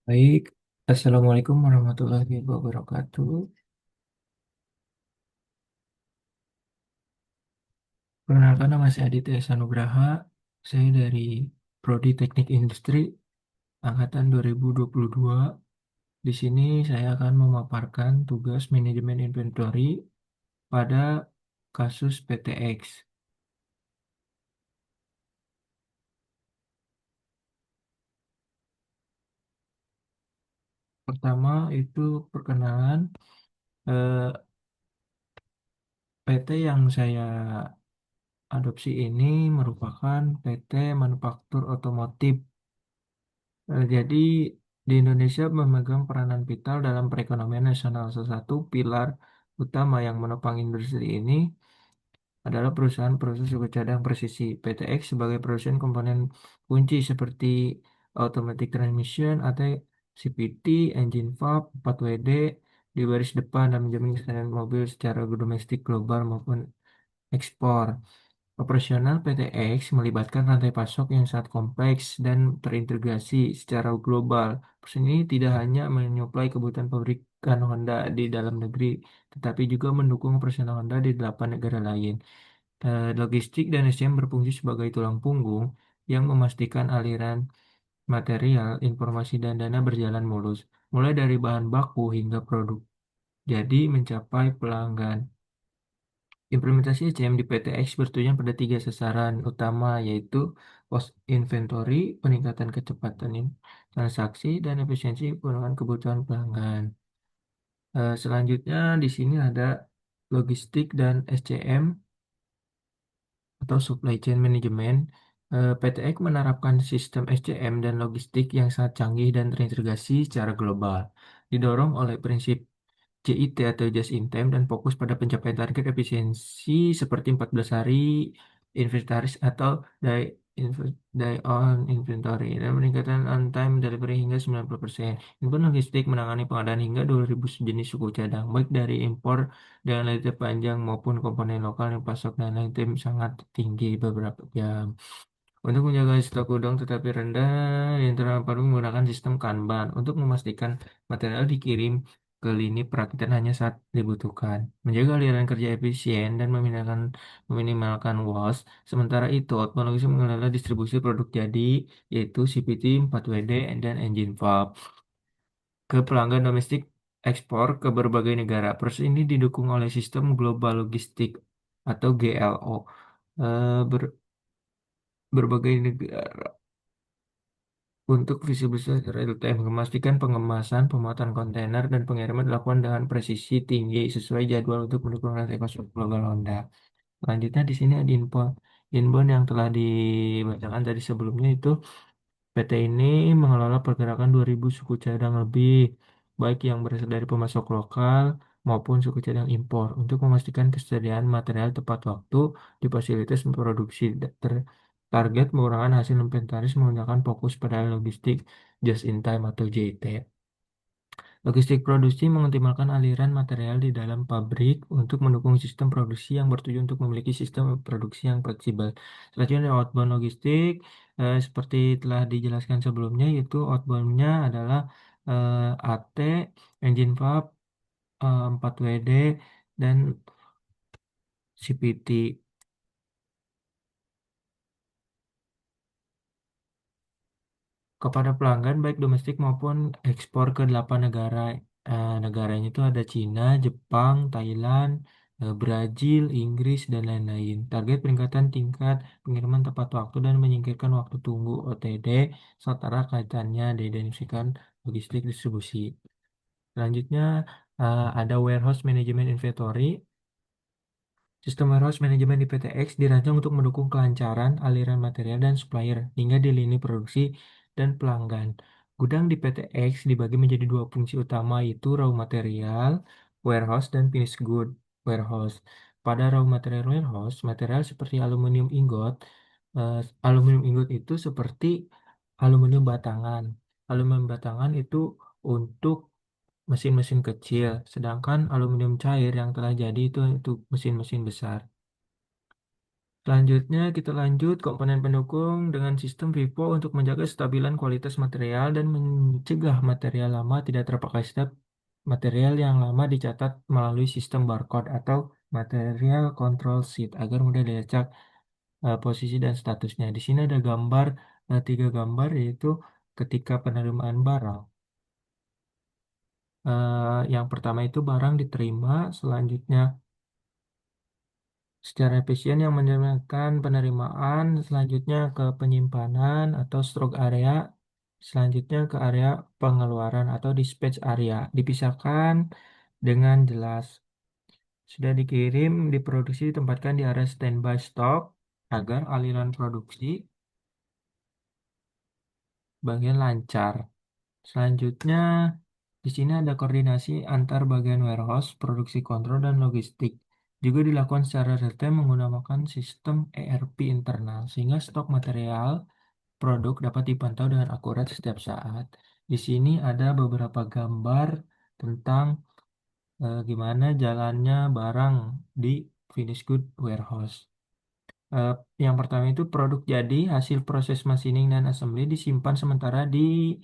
Baik, Assalamualaikum warahmatullahi wabarakatuh. Perkenalkan nama saya Aditya Sanugraha. Saya dari Prodi Teknik Industri Angkatan 2022. Di sini saya akan memaparkan tugas manajemen inventory pada kasus PTX. Pertama itu perkenalan eh, PT yang saya adopsi ini merupakan PT Manufaktur Otomotif. Jadi di Indonesia memegang peranan vital dalam perekonomian nasional. Salah satu pilar utama yang menopang industri ini adalah perusahaan proses suku cadang presisi PTX sebagai produsen komponen kunci seperti automatic transmission atau CVT, engine valve, 4WD di baris depan dan menjamin kesehatan mobil secara domestik, global maupun ekspor. Operasional PTX melibatkan rantai pasok yang sangat kompleks dan terintegrasi secara global. Perusahaan ini tidak hanya menyuplai kebutuhan pabrikan Honda di dalam negeri, tetapi juga mendukung operasional Honda di 8 negara lain. Logistik dan SCM berfungsi sebagai tulang punggung yang memastikan aliran material, informasi, dan dana berjalan mulus, mulai dari bahan baku hingga produk jadi mencapai pelanggan. Implementasi ECM di PTX bertujuan pada tiga sasaran utama, yaitu cost inventory, peningkatan kecepatan transaksi, dan efisiensi pemenuhan kebutuhan pelanggan. Selanjutnya di sini ada logistik dan SCM atau supply chain management. PTX menerapkan sistem SCM dan logistik yang sangat canggih dan terintegrasi secara global, didorong oleh prinsip JIT atau Just in Time dan fokus pada pencapaian target efisiensi seperti 14 hari inventaris atau day, day on inventory dan peningkatan on time delivery hingga 90%. Impun logistik menangani pengadaan hingga 2.000 jenis suku cadang baik dari impor dengan lead panjang maupun komponen lokal yang pasok dan item sangat tinggi beberapa jam. Untuk menjaga stok udang tetapi rendah, internal perlu menggunakan sistem Kanban untuk memastikan material dikirim ke lini perakitan hanya saat dibutuhkan. Menjaga aliran kerja efisien dan meminimalkan waste. Sementara itu, outbound logistik mengelola distribusi produk jadi, yaitu CPT, 4WD, dan engine valve ke pelanggan domestik ekspor ke berbagai negara. Proses ini didukung oleh sistem global logistik atau GLO. Berbagai negara untuk visibilitas real time, memastikan pengemasan, pemuatan kontainer, dan pengiriman dilakukan dengan presisi tinggi sesuai jadwal untuk mendukung rantai pasok global Honda. Selanjutnya di sini ada inbound yang telah dibacakan tadi sebelumnya itu PT ini mengelola pergerakan 2.000 suku cadang lebih, baik yang berasal dari pemasok lokal maupun suku cadang impor, untuk memastikan kesediaan material tepat waktu di fasilitas produksi. Target pengurangan hasil inventaris menggunakan fokus pada logistik just in time atau JIT. Logistik produksi mengoptimalkan aliran material di dalam pabrik untuk mendukung sistem produksi yang bertujuan untuk memiliki sistem produksi yang fleksibel. Selanjutnya ada outbound logistik, seperti telah dijelaskan sebelumnya, yaitu outbound-nya adalah AT, engine valve, 4WD, dan CPT. Kepada pelanggan baik domestik maupun ekspor ke 8 negara. Negaranya itu ada Cina, Jepang, Thailand, Brazil, Inggris, dan lain-lain. Target peningkatan tingkat pengiriman tepat waktu dan menyingkirkan waktu tunggu OTD serta kaitannya diidentifikasikan logistik distribusi. Selanjutnya ada warehouse management inventory. Sistem warehouse manajemen di PTX dirancang untuk mendukung kelancaran aliran material dan supplier hingga di lini produksi dan pelanggan. Gudang di PTX dibagi menjadi dua fungsi utama, yaitu raw material warehouse dan finished good warehouse. Pada raw material warehouse, material seperti eh, aluminium ingot itu seperti aluminium batangan. Aluminium batangan itu untuk mesin-mesin kecil, sedangkan aluminium cair yang telah jadi itu untuk mesin-mesin besar. Selanjutnya kita lanjut komponen pendukung dengan sistem FIFO untuk menjaga kestabilan kualitas material dan mencegah material lama tidak terpakai setiap material yang lama dicatat melalui sistem barcode atau material control sheet agar mudah dilacak posisi dan statusnya. Di sini ada gambar, tiga gambar yaitu ketika penerimaan barang. Yang pertama itu barang diterima, selanjutnya secara efisien yang menyebabkan penerimaan, selanjutnya ke penyimpanan atau stroke area, selanjutnya ke area pengeluaran atau dispatch area. Dipisahkan dengan jelas. Sudah dikirim, diproduksi, ditempatkan di area standby stock agar aliran produksi bagian lancar. Selanjutnya, di sini ada koordinasi antar bagian warehouse, produksi kontrol, dan logistik. Juga dilakukan secara real-time menggunakan sistem ERP internal, sehingga stok material produk dapat dipantau dengan akurat setiap saat. Di sini ada beberapa gambar tentang gimana jalannya barang di finished good warehouse. Eh, yang pertama itu produk jadi, hasil proses machining dan assembly disimpan sementara di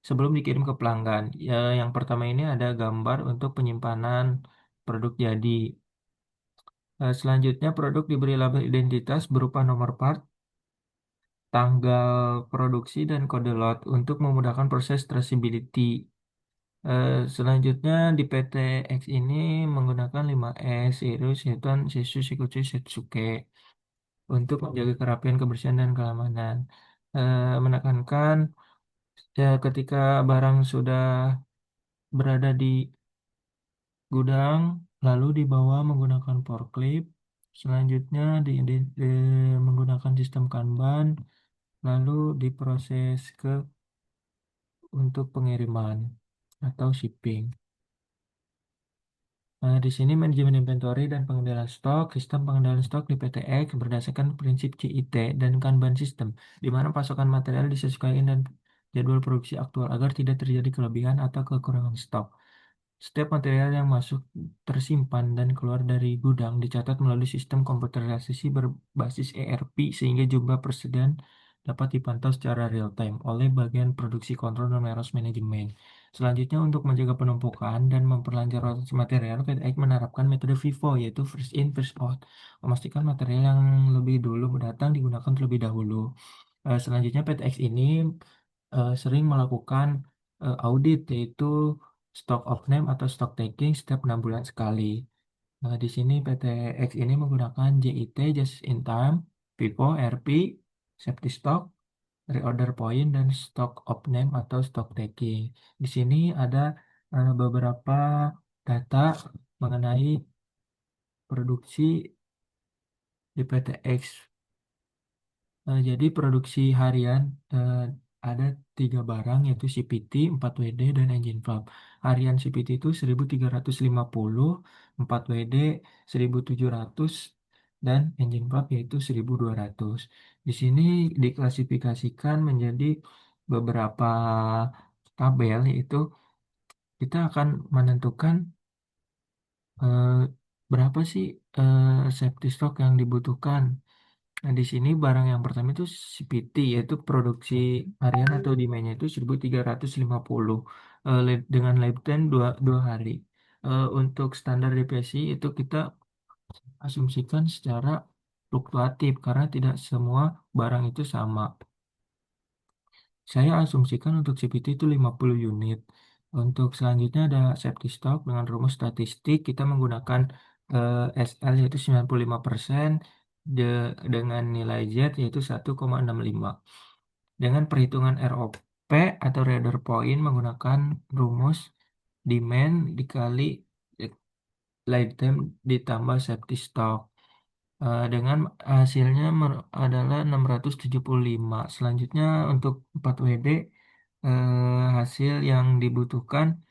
sebelum dikirim ke pelanggan. Ya, yang pertama ini ada gambar untuk penyimpanan produk jadi. Selanjutnya produk diberi label identitas berupa nomor part, tanggal produksi, dan kode lot untuk memudahkan proses traceability. Selanjutnya di PT X ini menggunakan 5S, Seirus, Seton, Seisu, Shikoku, Setsuke untuk menjaga kerapian, kebersihan, dan keamanan. Menekankan ketika barang sudah berada di gudang, lalu dibawa menggunakan forklift. Selanjutnya menggunakan sistem Kanban, lalu diproses untuk pengiriman atau shipping. Nah, di sini manajemen inventory dan pengendalian stok, sistem pengendalian stok di PTX berdasarkan prinsip CIT dan Kanban sistem, di mana pasokan material disesuaikan dan jadwal produksi aktual agar tidak terjadi kelebihan atau kekurangan stok. Setiap material yang masuk, tersimpan, dan keluar dari gudang dicatat melalui sistem komputerisasi berbasis ERP sehingga jumlah persediaan dapat dipantau secara real time oleh bagian produksi kontrol dan warehouse management. Selanjutnya, untuk menjaga penumpukan dan memperlancar rotasi material, PTX menerapkan metode FIFO, yaitu first in, first out. Memastikan material yang lebih dulu datang digunakan terlebih dahulu. Selanjutnya, PTX ini sering melakukan audit, yaitu stock of name atau stock taking setiap 6 bulan sekali. Nah, di sini PTX ini menggunakan JIT, Just in Time, FIFO, RP, Safety Stock, Reorder Point, dan Stock of Name atau stock taking. Di sini ada beberapa data mengenai produksi di PTX. Jadi produksi harian ada tiga barang yaitu CPT, 4WD, dan engine valve. Harian CPT itu 1350, 4WD 1700, dan engine valve yaitu 1200. Di sini diklasifikasikan menjadi beberapa tabel, yaitu kita akan menentukan eh, berapa sih safety stock yang dibutuhkan. Nah, di sini barang yang pertama itu CPT, yaitu produksi harian atau demand-nya itu 1350 dengan lifetime 2 hari. Untuk standar deviasi itu kita asumsikan secara fluktuatif karena tidak semua barang itu sama. Saya asumsikan untuk CPT itu 50 unit. Untuk selanjutnya ada safety stock dengan rumus statistik. Kita menggunakan SL yaitu 95% dengan nilai Z yaitu 1,65. Dengan perhitungan ROP atau Reader Point menggunakan rumus demand dikali eh, lifetime ditambah safety stock. Dengan hasilnya adalah 675. Selanjutnya untuk 4WD hasil yang dibutuhkan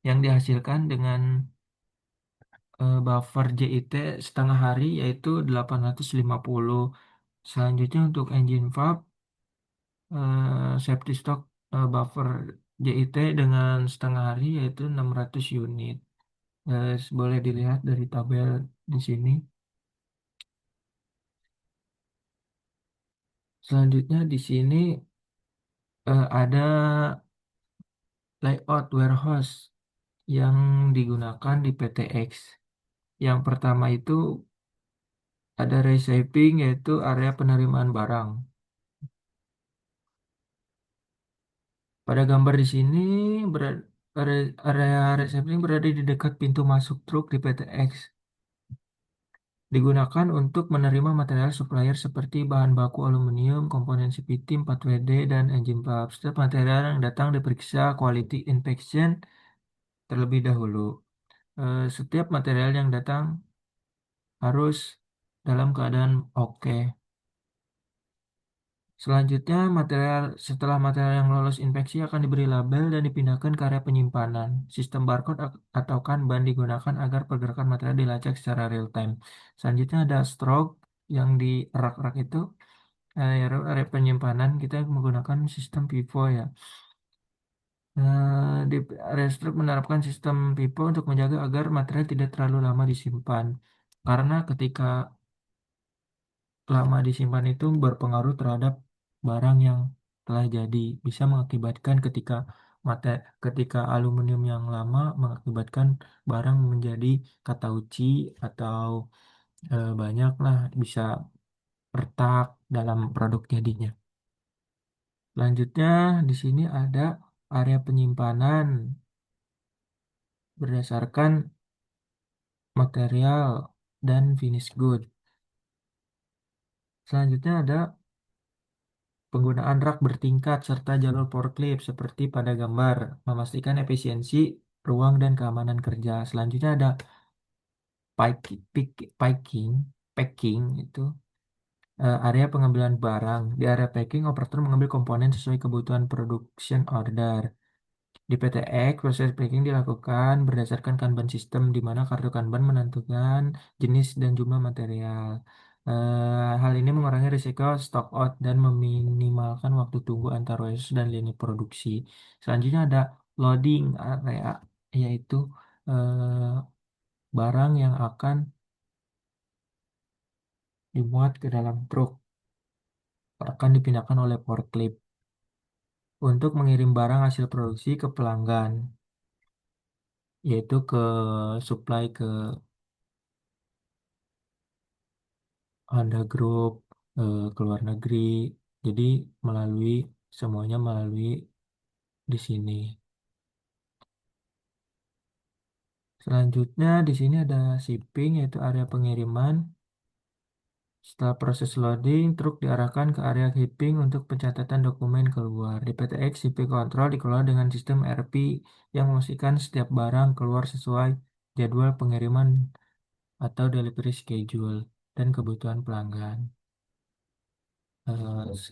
yang dihasilkan dengan buffer JIT setengah hari yaitu 850. Selanjutnya untuk engine valve safety stock buffer JIT dengan setengah hari yaitu 600 unit. Boleh dilihat dari tabel di sini. Selanjutnya di sini ada layout warehouse yang digunakan di PTX. Yang pertama itu ada receiving, yaitu area penerimaan barang. Pada gambar di sini area receiving berada di dekat pintu masuk truk di PTX. Digunakan untuk menerima material supplier seperti bahan baku aluminium, komponen CVT 4WD, dan engine valve. Setiap material yang datang diperiksa quality inspection terlebih dahulu. Setiap material yang datang harus dalam keadaan oke. Selanjutnya, setelah material yang lolos inspeksi akan diberi label dan dipindahkan ke area penyimpanan. Sistem barcode atau Kanban digunakan agar pergerakan material dilacak secara real time. Selanjutnya ada stroke yang di rak-rak itu, area penyimpanan kita menggunakan sistem FIFO ya. Di area stroke menerapkan sistem FIFO untuk menjaga agar material tidak terlalu lama disimpan. Karena ketika lama disimpan itu berpengaruh terhadap barang yang telah jadi. Bisa mengakibatkan ketika aluminium yang lama mengakibatkan barang menjadi katauci atau banyak lah bisa retak dalam produk jadinya. Selanjutnya di sini ada area penyimpanan berdasarkan material dan finish good. Selanjutnya ada penggunaan rak bertingkat serta jalur forklift seperti pada gambar, memastikan efisiensi ruang dan keamanan kerja. Selanjutnya ada picking, packing itu area pengambilan barang. Di area packing, operator mengambil komponen sesuai kebutuhan production order. Di PTX, proses packing dilakukan berdasarkan Kanban sistem, di mana kartu Kanban menentukan jenis dan jumlah material. Hal ini mengurangi risiko stock out dan meminimalkan waktu tunggu antara warehouse dan lini produksi. Selanjutnya ada loading area, yaitu barang yang akan dimuat ke dalam truk akan dipindahkan oleh forklift untuk mengirim barang hasil produksi ke pelanggan, yaitu supply ke Honda Group, ke luar negeri. Jadi melalui semuanya melalui di sini. Selanjutnya di sini ada shipping, yaitu area pengiriman. Setelah proses loading, truk diarahkan ke area shipping untuk pencatatan dokumen keluar. Di PTX, shipping control dikelola dengan sistem ERP yang memastikan setiap barang keluar sesuai jadwal pengiriman atau delivery schedule dan kebutuhan pelanggan.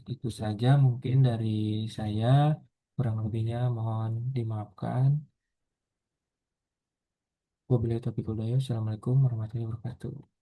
Itu saja mungkin dari saya. Kurang lebihnya mohon dimaafkan. Wabillahi taufiq wal hidayah. Assalamualaikum warahmatullahi wabarakatuh.